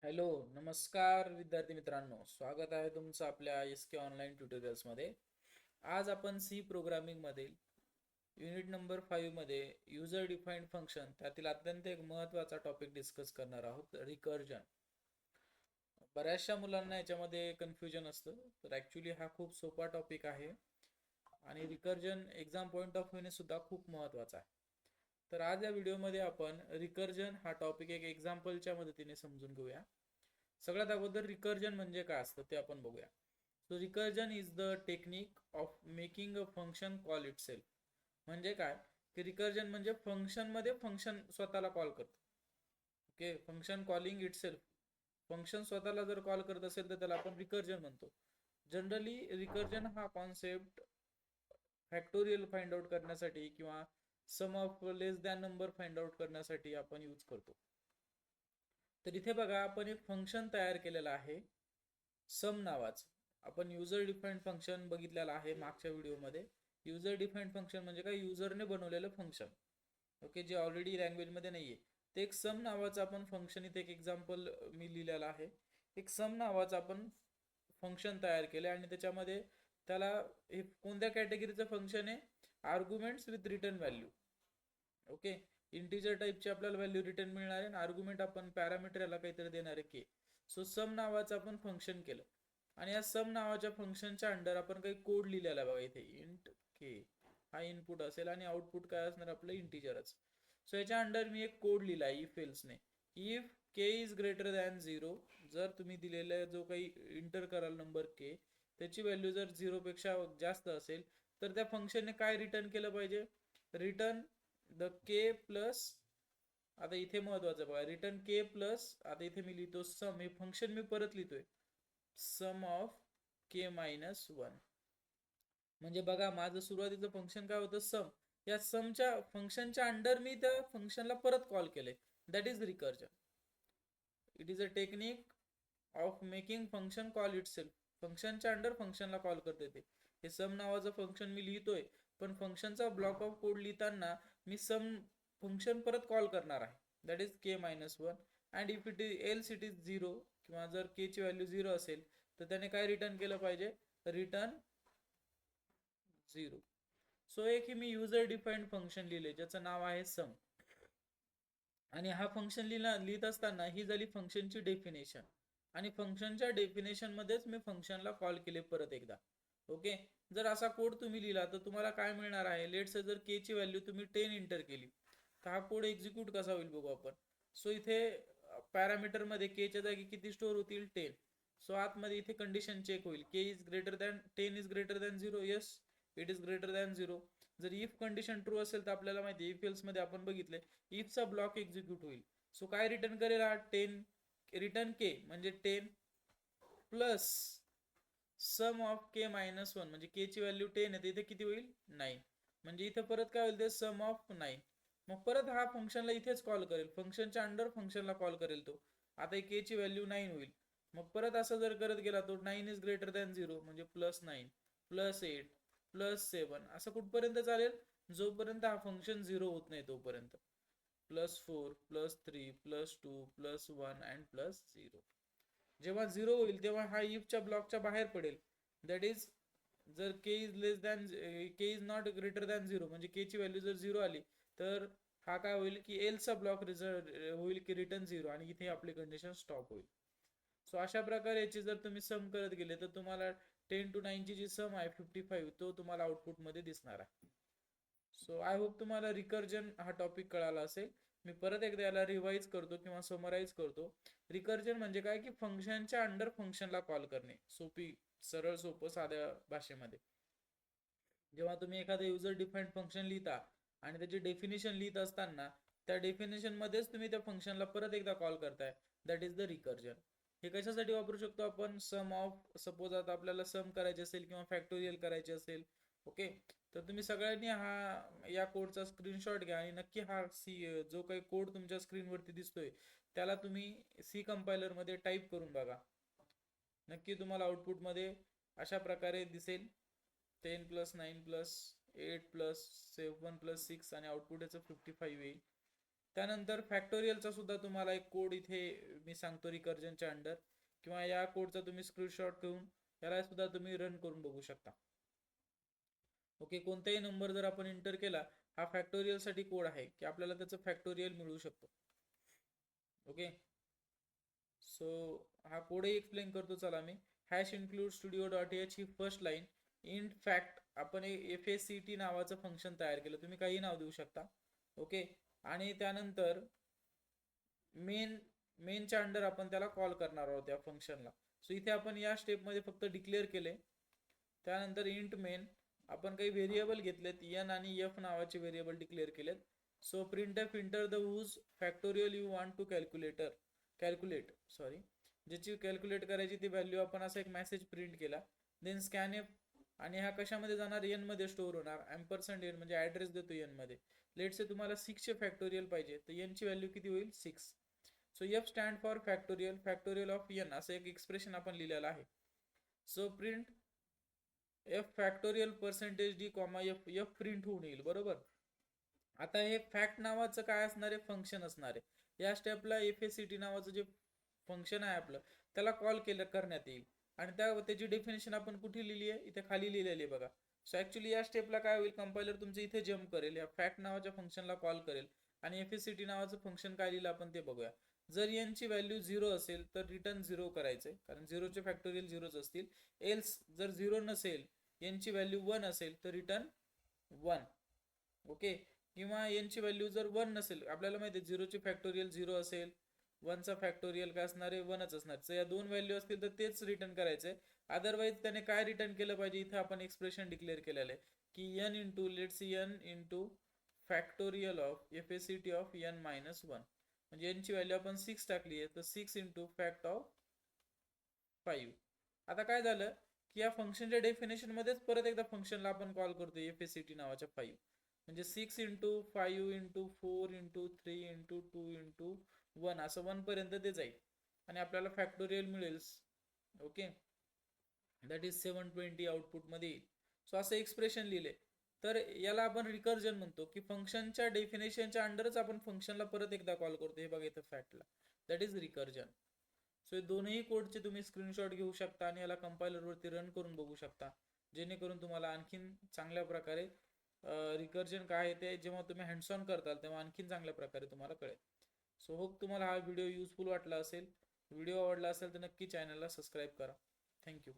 Hello, नमस्कार विद्यार्थी मित्रांनो, स्वागत आहे तुमचं आपल्या SK ऑनलाईन ट्युटोरियल्समध्ये. आज आपण सी प्रोग्रामिंग मधील युनिट नंबर 5 मध्ये युजर डिफाइंड फंक्शन त्यातील अत्यंत एक महत्त्वाचा टॉपिक डिस्कस करणार आहोत, रिकर्जन. बऱ्याचशा मुलांना याच्यामध्ये कन्फ्युजन असतं, तर ॲक्च्युली हा खूप सोपा टॉपिक आहे आणि रिकर्जन एक्झाम पॉईंट ऑफ व्ह्यूने सुद्धा खूप महत्त्वाचा आहे. तर आज या व्हिडिओमध्ये आपण रिकर्जन हा टॉपिक एक एक्झाम्पलच्या मदतीने समजून घेऊया. सगळ्यात अगोदर रिकर्जन म्हणजे काय असतं ते आपण बघूया. So recursion is the technique of making a function call itself. म्हणजे काय की रिकर्जन म्हणजे फंक्शन मध्ये फंक्शन स्वतःला कॉल करतो. Okay, function calling itself. Function स्वतःला जर कॉल करत असेल तर त्याला आपण रिकर्जन म्हणतो. जनरली रिकर्जन हा कॉन्सेप्ट फॅक्टोरियल फाइंड आउट करण्यासाठी किंवा sum of less than number find out करण्यासाठी आपण यूज करतो. तर इथे बघा, आपण एक फंक्शन तयार केलेलं आहे सम नावाचं. आपण युजर डिफाइंड फंक्शन बघितलेलं आहे मागच्या व्हिडिओमध्ये. युजर डिफाइंड फंक्शन म्हणजे काय, युजरने बनवलेलं फंक्शन. ओके, जे ऑलरेडी लँग्वेजमध्ये नाहीये. ते एक सम नावाचं आपण फंक्शन, इथे एक एक्झाम्पल मी लिहिलेलं आहे. एक सम नावाचं आपण फंक्शन तयार केले आणि त्याच्यामध्ये त्याला हे कोणत्या कॅटेगरीचं फंक्शन आहे, arguments with return value. Okay, integer टाईपची आपल्याला व्हॅल्यू रिटर्न मिळणार आहे आणि आर्ग्युमेंट आपण पॅरामीटर याला काहीतरी देणार आहे के. सो सम नावाचं आपण फंक्शन केलं आणि या सम नावाच्या फंक्शनच्या अंडर आपण काही कोड लिहिलेला बघा इथे, इंट के हा इनपुट असेल आणि आउटपुट काय असणार आपलं, इंटिजरच. सो याच्या अंडर मी एक कोड लिहिला इफ एल्सने. If k is greater than 0, जर तुम्ही दिलेला जो काही इंटर कराल नंबर के, त्याची व्हॅल्यू जर 0 पेक्षा जास्त असेल तर त्या फंक्शनने काय रिटर्न केलं पाहिजे, रिटर्न द के प्लस. आता इथे महत्वाचं बघा, रिटर्न के प्लस, आता इथे मी लिहितो सम, हे फंक्शन मी परत लिहितोय, सम ऑफ के मायनस 1. म्हणजे बघा, माझं सुरुवातीचं फंक्शन काय होतं, सम. या समच्या फंक्शनच्या अंडर मी त्या फंक्शनला परत कॉल केले. That is recursion. It is a technique of making function call it self. फंक्शनच्या अंडर फंक्शनला कॉल करते ते. हे सम नावाचं फंक्शन मी लिहितोय, पण फंक्शनचा ब्लॉक ऑफ कोड लिहिताना मी सम फंक्शन परत कॉल करणार आहे, that is K minus 1. And if it is else it is 0, किंवा जर के ची व्हॅल्यू 0 असेल तर त्याने काय रिटर्न केलं पाहिजे, रिटर्न 0. सो एक मी युजर डिफाइंड फंक्शन लिहिले ज्याचं नाव आहे सम. आणि हा फंक्शन लिहित असताना ही झाली फंक्शनची डेफिनेशन. आणि फंक्शनच्या डेफिनेशन मध्येच मी फंक्शनला कॉल केले परत एकदा. ओके, जर असा कोड तुम्ही लिहिला तर तुम्हाला काय मिळणार आहे, लेट्स से जर के ची व्हॅल्यू तुम्ही 10 इंटर केली तर हा कोड एक्झिक्यूट कसा होईल बघू आपण. सो इथे पॅरामीटर मध्ये के च्या जागी किती स्टोअर होतील, 10. सो आतमध्ये इथे कंडिशन चेक होईल, k is greater than 10 is greater than 0, yes it is greater than 0. जर इफ कंडिशन ट्रू असेल तर आपल्याला माहिती, इफ एल्स मध्ये आपण बघितले, इफचा ब्लॉक एक्झिक्यूट होईल. सो काय रिटर्न करेल हा, 10 रिटर्न के म्हणजे 10 plus sum of K minus 1, म्हणजे के ची व्हॅल्यू 10 आहे, इथे किती होईल, 9. म्हणजे इथे परत काय होईल, ते सम ऑफ 9. मग परत हा फंक्शनला इथेच कॉल करेल, फंक्शनच्या अंडर फंक्शनला कॉल करेल तो. आता के ची व्हॅल्यू 9 होईल. मग परत असं जर करत गेला तो, 9 इज ग्रेटर दॅन 0 म्हणजे प्लस 9 प्लस 8 प्लस 7, असं कुठपर्यंत चालेल, जोपर्यंत हा फंक्शन 0 होत नाही तोपर्यंत. Plus 4 plus 3 plus 2 plus 1 and plus 0. जेव्हा 0 होईल तेव्हा हा इफच्या ब्लॉकच्या बाहेर पडेल. दॅट इज, जर k is less than, k is not greater than 0 म्हणजे के ची व्हॅल्यू जर 0 आली तर हा काय होईल की एलचा ब्लॉक रिझल्ट होईल की रिटर्न 0, आणि इथे आपली कंडिशन स्टॉप होईल. सो अशा प्रकारे याची जर तुम्ही सम करत गेले तर तुम्हाला 10 to 9 ची जी सम आहे 55, तो तुम्हाला आउटपुट मध्ये दिसणार आहे. सो आय होप तुम्हाला रिकर्जन हा टॉपिक कळाला असेल. मी परत एकदा याला रिवाइज करतो किंवा समराइज करतो. रिकर्जन म्हणजे काय की फंक्शनच्या अंडर फंक्शनला कॉल करणे, सोपी सरळ सोपं साध्या भाषेमध्ये. जेव्हा तुम्ही एखादं युजर डिफाइंड फंक्शन लिहिता आणि त्याची डेफिनेशन लिहित असताना त्या डेफिनेशन मध्येच तुम्ही त्या फंक्शनला परत एकदा कॉल करताय, दॅट इज द रिकर्जन. हे कशासाठी वापरू शकतो आपण, सम ऑफ, सपोज आता आपल्याला सम करायचे असेल किंवा फॅक्टोरियल करायचे असेल. ओके, तर तुम्ही सगळ्यांनी या कोडचा स्क्रीनशॉट घ्या आणि नक्की हा सी, जो काही कोड तुमच्या स्क्रीनवरती दिसतोय त्याला तुम्ही सी कंपायलर मध्ये टाईप करून बघा. नक्की तुम्हाला आउटपुट मध्ये अशा प्रकारे दिसेल, 10 प्लस 9 प्लस 8 प्लस 7 प्लस 6, आणि आउटपुट याचं 55 येईल. त्यानंतर फॅक्टोरियलचा सुद्धा तुम्हाला एक कोड इथे मी सांगतो रिकर्जनच्या अंडर, किंवा या कोडचा तुम्ही स्क्रीनशॉट घेऊन याला सुद्धा तुम्ही रन करून बघू शकता. ओके, कोणताही नंबर जर आपण एंटर केला, हा फॅक्टोरियल साठी कोड आहे की आपल्याला त्याचं फॅक्टोरियल मिळू शकतो. ओके, सो हा कोडही एक्सप्लेन करतो. चला मी hash include studio dot h ही फर्स्ट लाईन. इन फॅक्ट आपण FACT नावाचं फंक्शन तयार केलं, तुम्ही काही नाव देऊ शकता. ओके, आणि त्यानंतर मेनच्या अंडर आपण त्याला कॉल करणार आहोत या फंक्शनला. सो इथे आपण या स्टेपमध्ये फक्त डिक्लेअर केले. त्यानंतर इंट मेन आपण काही व्हेरिएबल घेतलेत, n आणि f नावाचे व्हेरिएबल डिक्लेअर केलेत. So printf enter the whose factorial you want to calculate ज्याची कॅल्क्युलेट करायची ती व्हॅल्यू आपण असा एक मेसेज प्रिंट केला. देन स्कॅनएफ, आणि हा कशामध्ये जाणार, n मध्ये स्टोअर होणार. n म्हणजे ऍड्रेस देतो n मध्ये. लेट से तुम्हाला 6 चे फॅक्टोरियल पाहिजे, तर n ची व्हॅल्यू किती होईल, 6. So f stand for factorial of n असं एक एक्सप्रेशन आपण लिहिलेलं आहे. So print f factorial %d, f print होऊन येईल. बरोबर, आता हे फॅक्ट नावाचं काय असणार आहे, फंक्शन असणार आहे. या स्टेपला FACT नावाचं जे फंक्शन आहे आपलं त्याला कॉल करण्यात येईल. आणि त्याची डेफिनेशन आपण कुठे लिहिली आहे, इथे खाली लिहिलेली आहे बघा. सो ऍक्च्युली या स्टेपला काय होईल, कंपायलर तुमचे इथे जम्प करेल, या फॅक्ट नावाच्या फंक्शनला कॉल करेल, आणि FACT नावाचं फंक्शन काय लिहिलं आपण ते बघूया. जर n ची व्हॅल्यू 0 असेल तर रिटर्न 0 करायचंय, कारण 0 चे फॅक्टोरियल 0च असतील. एल्स जर 0 नसेल, n ची व्हॅल्यू 1 असेल तर रिटर्न 1. ओके, किंवा n ची व्हॅल्यू जर 1 नसेल, आपल्याला माहिती आहे 0 चे फॅक्टोरियल 0 असेल, 1 चा फॅक्टोरियल काय असणार आहे, 1च असणार. तर या दोन व्हॅल्यू असतील तर तेच रिटर्न करायचंय. अदरवाईज त्याने काय रिटर्न केलं पाहिजे, इथे आपण एक्सप्रेशन डिक्लेअर केलेलं आहे की n into n into factorial of FACT of n minus 1. म्हणजे n ची व्हॅल्यू आपण 6 टाकली आहे, तर 6 इंटू फॅक्ट ऑफ 5. आता काय झालं की या फंक्शनच्या डेफिनेशन मध्येच परत एकदा फंक्शनला आपण कॉल करतो FACT नावाच्या 5. म्हणजे 6 into 5 into 4 into 3 into 2 into 1 असं 1 पर्यंत ते जाईल, आणि आपल्याला फॅक्टोरियल मिळेल. ओके, दॅट इज 720 आउटपुट मध्ये येईल. सो असं एक्सप्रेशन लिहिले. तर याला आपण रिकर्जन म्हणतो, की फंक्शनच्या डेफिनेशनच्या अंडरच आपण फंक्शनला परत एकदा कॉल करतो. हे बघा इथं फॅक्टला, दॅट इज रिकर्जन. सो हे दोन्ही कोडचे तुम्ही स्क्रीनशॉट घेऊ शकता आणि याला कंपायलरवरती रन करून बघू शकता, जेणेकरून तुम्हाला आणखीन चांगल्या प्रकारे रिकर्जन काय आहे ते जेव्हा तुम्ही हँड्स ऑन करताल तेव्हा आणखीन चांगल्या प्रकारे तुम्हाला कळेल. सो होप तुम्हाला हा व्हिडिओ युजफुल वाटला असेल. व्हिडिओ आवडला असेल तर नक्की चॅनलला सबस्क्राईब करा. थँक्यू.